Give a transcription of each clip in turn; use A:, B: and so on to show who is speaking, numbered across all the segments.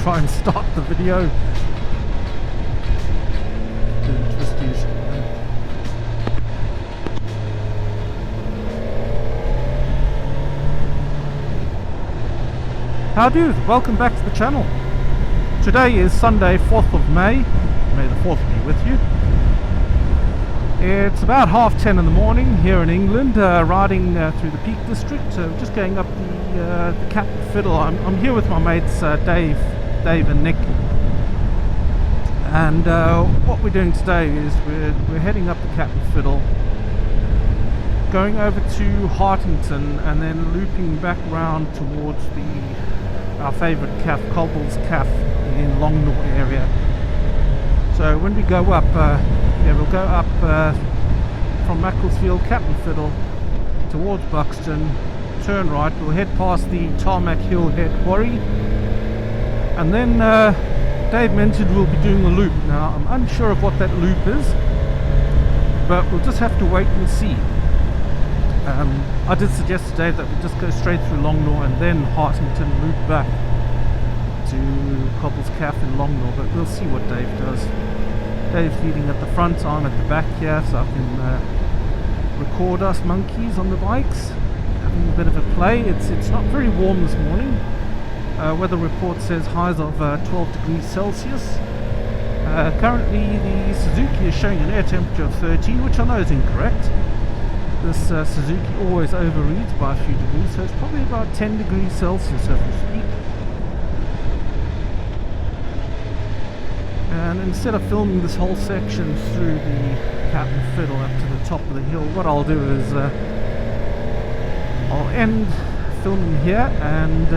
A: try and start the video. Doing twisties. How do? Welcome back to the channel. Today is Sunday, 4th of May. May the 4th be with you. It's about 10:30 in the morning here in England, riding through the Peak District. Just going up the Cat and Fiddle. I'm here with my mates Dave and Nick. And what we're doing today is we're heading up the Cat and Fiddle, going over to Hartington, and then looping back round towards our favourite caff, Cobble's Caff in Longnaw area. So when we go up, we'll go up from Macclesfield, Cat and Fiddle towards Buxton, turn right, we'll head past the Tarmac Hill Head Quarry, and then Dave mentioned we'll be doing a loop. Now I'm unsure of what that loop is, but we'll just have to wait and see. I did suggest to Dave that we just go straight through Longnaw and then Hartington loop back to Cobble's Caff in Longnaw, but we'll see what Dave does. Dave's leading at the front, I'm at the back here, so I can record us monkeys on the bikes, having a bit of a play. It's not very warm this morning. Weather report says highs of 12 degrees Celsius. Currently the Suzuki is showing an air temperature of 13, which I know is incorrect. This Suzuki always overreads by a few degrees, so it's probably about 10 degrees Celsius as we speak. And instead of filming this whole section through the Cat and Fiddle up to the top of the hill, what I'll do is I'll end filming here, and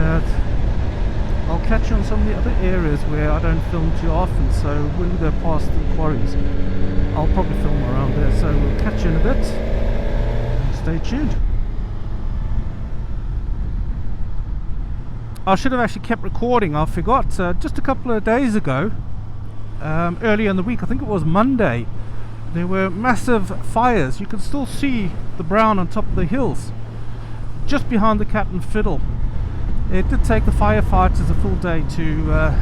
A: I'll catch you on some of the other areas where I don't film too often. So when we go past the quarries, I'll probably film around there, so we'll catch you in a bit. Stay tuned. I should have actually kept recording. I forgot. Just a couple of days ago, earlier in the week, I think it was Monday, there were massive fires. You can still see the brown on top of the hills just behind the Cat and Fiddle. It did take the firefighters a full day to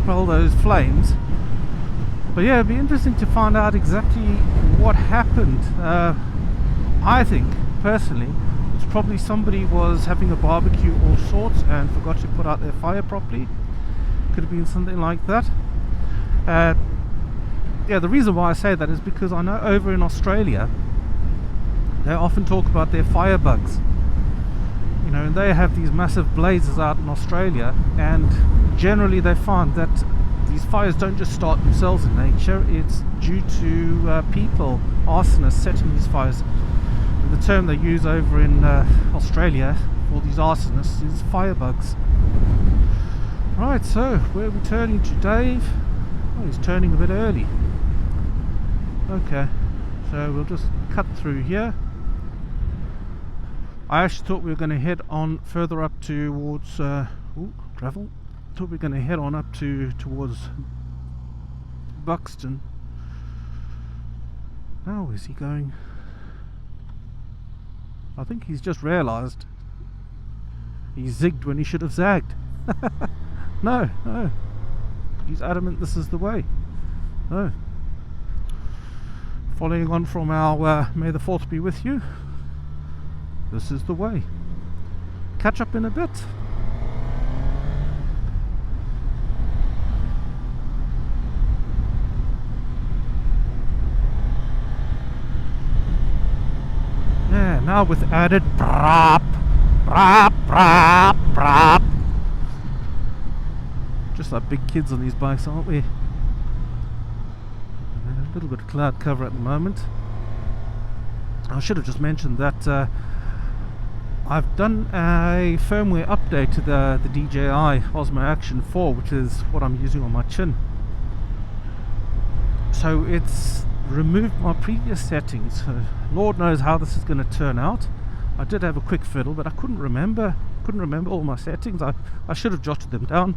A: quell those flames, but yeah, it'd be interesting to find out exactly what happened. I think, personally, it's probably somebody was having a barbecue or sorts and forgot to put out their fire properly. Could have been something like that. Yeah, the reason why I say that is because I know over in Australia they often talk about their firebugs. You know, and they have these massive blazes out in Australia, and generally they find that these fires don't just start themselves in nature. It's due to people, arsonists, setting these fires. The term they use over in Australia for these arsonists is firebugs. Right, so where are we turning to, Dave? Oh, he's turning a bit early. Okay, so we'll just cut through here. I actually thought we were going to head on further up towards gravel. Thought we were going to head on up towards Buxton. Now where's he going? I think he's just realised he zigged when he should have zagged. No. He's adamant this is the way. No. Following on from our May the 4th be with you. This is the way. Catch up in a bit. Yeah, now with added brap, brap, brap, brap. Just like big kids on these bikes, aren't we? A little bit of cloud cover at the moment. I should have just mentioned that I've done a firmware update to the DJI Osmo Action 4, which is what I'm using on my chin. So it's removed my previous settings, so Lord knows how this is going to turn out. I did have a quick fiddle, but I couldn't remember all my settings. I should have jotted them down.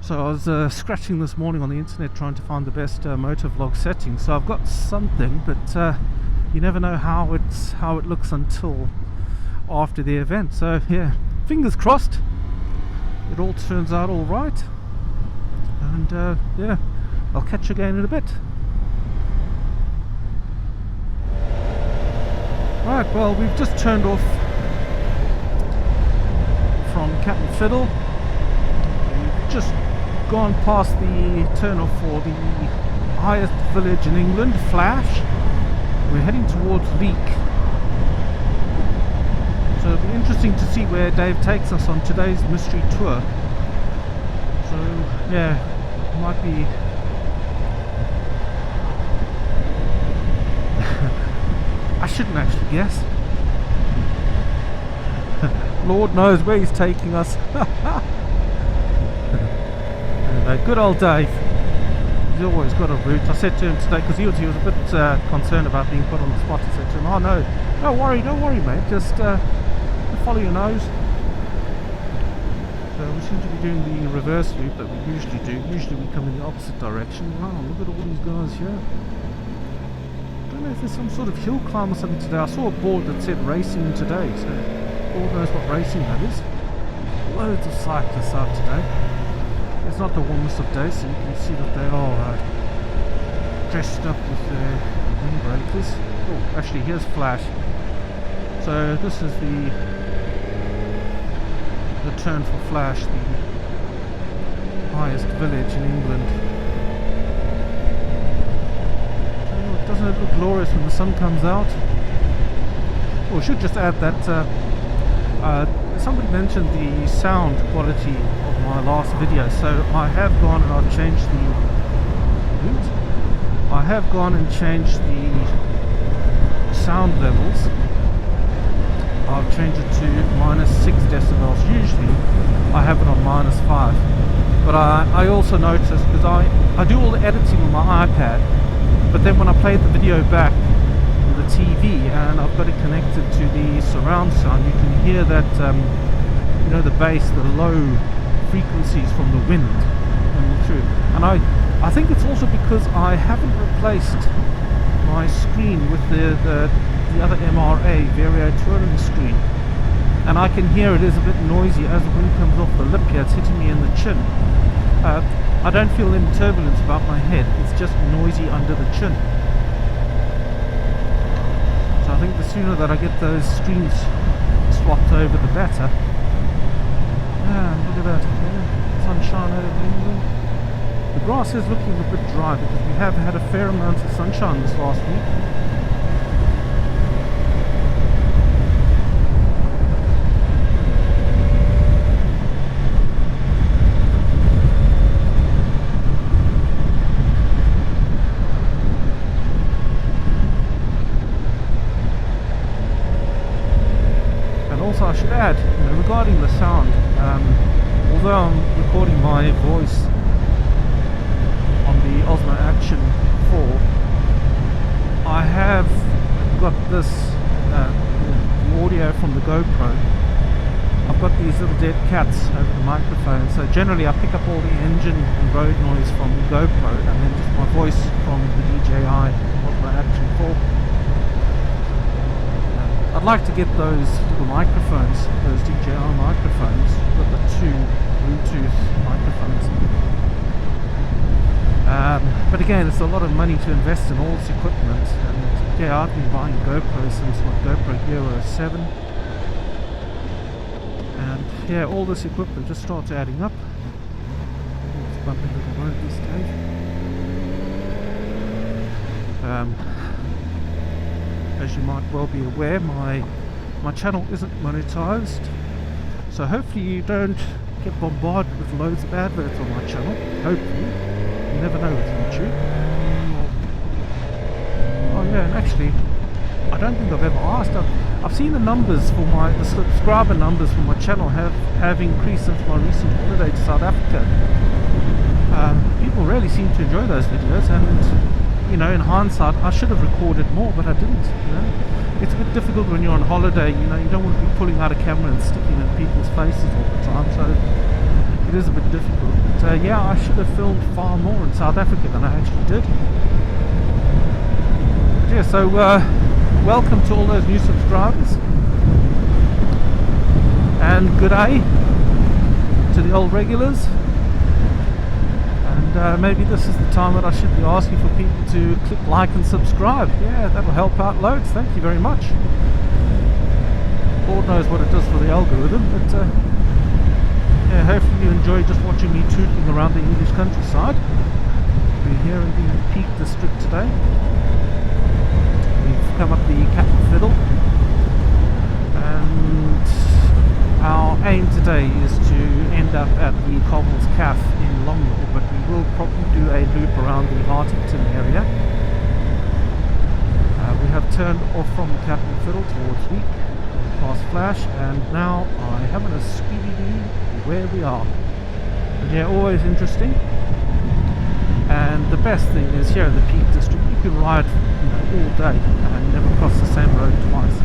A: So I was scratching this morning on the internet trying to find the best motovlog settings. So I've got something, but you never know how it looks until after the event. So yeah, fingers crossed. it all turns out all right. And yeah, I'll catch you again in a bit. Right, well, we've just turned off from Cat and Fiddle. We've just gone past the turn-off for the highest village in England, Flash. We're heading towards Leek. So it'll be interesting to see where Dave takes us on today's mystery tour. So yeah, it might be I shouldn't actually guess. Lord knows where he's taking us. Good old Dave. He's always got a route. I said to him today, because he was a bit concerned about being put on the spot. I said to him, "Oh no, don't worry, mate. Just follow your nose." So we seem to be doing the reverse loop that we usually do. Usually we come in the opposite direction. Wow, look at all these guys here. I don't know if there's some sort of hill climb or something today. I saw a board that said racing today, so Lord knows what racing that is. Loads of cyclists out today. It's not the warmest of days, so you can see that they are dressed up with their windbreakers. Oh, actually, here's Flash. So this is the turn for Flash, the highest village in England. Oh, doesn't it look glorious when the sun comes out? Oh, I should just add that somebody mentioned the sound quality of my last video, so I have gone and I've changed the sound levels. I've changed it to -6 decibels. Usually I have it on -5, but I also noticed, because I do all the editing on my iPad, but then when I play the video back on the TV and I've got it connected to the surround sound, you can hear that you know, the bass, the low frequencies from the wind coming through. And I think it's also because I haven't replaced my screen with the other MRA Vario touring screen, and I can hear it is a bit noisy as the wind comes off the lip here. It's hitting me in the chin. I don't feel any turbulence about my head, it's just noisy under the chin. So I think the sooner that I get those screens swapped over, the better. Look at that, yeah, sunshine over England. The grass is looking a bit dry because we have had a fair amount of sunshine this last week. And also I should add, you know, regarding the sound, although I'm recording my voice on the Osmo Action 4, I have got this audio from the GoPro. I've got these little dead cats over the microphone, so generally I pick up all the engine and road noise from the GoPro and then just my voice from the DJI Osmo Action 4. I'd like to get those little microphones, those DJI microphones, with the 2 Bluetooth microphones. But again, it's a lot of money to invest in all this equipment, and yeah, I've been buying GoPro since GoPro Hero 7, and yeah, all this equipment just starts adding up. Let's bump into the road this day. As you might well be aware, my channel isn't monetized, so hopefully you don't get bombarded with loads of adverts on my channel. Hopefully, you never know with YouTube. Oh yeah, and actually, I don't think I've ever asked. I've seen the numbers for the subscriber numbers for my channel have increased since my recent holiday to South Africa. People really seem to enjoy those videos, and you know, in hindsight, I should have recorded more, but I didn't. You know, it's a bit difficult when you're on holiday. You know, you don't want to be pulling out a camera and sticking it in people's faces all the time. So it is a bit difficult. But yeah, I should have filmed far more in South Africa than I actually did. But yeah, so welcome to all those new subscribers, and good day to the old regulars. And maybe this is the time that I should be asking for people to click like and subscribe. Yeah, that'll help out loads. Thank you very much. Lord knows what it does for the algorithm, but yeah, hopefully you enjoy just watching me tooting around the English countryside. We're here in the Peak District today. We've come up the Cat and Fiddle, and our aim today is to end up at the Cobbles Caff in Longlaw, but we will probably do a loop around the Hartington area. We have turned off from the Cat and Fiddle towards Week, past Flash, and now I haven't a Scooby-Doo where we are. But yeah, always interesting. And the best thing is here in the Peak District you can ride all day and never cross the same road twice.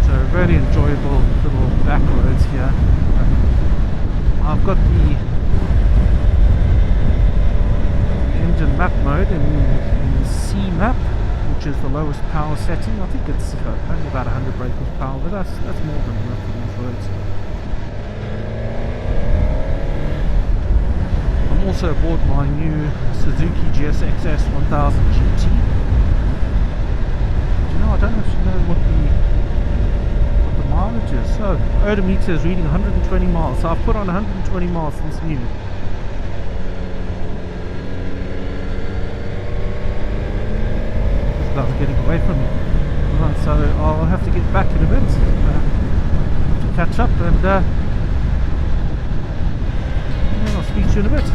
A: So really enjoyable little back roads here. I've got the engine map mode in C map, which is the lowest power setting. I think it's only about 100 brake horsepower, but that's more than enough for these roads. I'm also aboard my new Suzuki gsx-s 1000 GT. You know, I don't actually know what the mileage is. So odometer is reading 120 miles. So I've put on 120 miles since new. This guy's getting away from me. Right, so I'll have to get back in a bit to catch up, and I'll speak to you in a bit.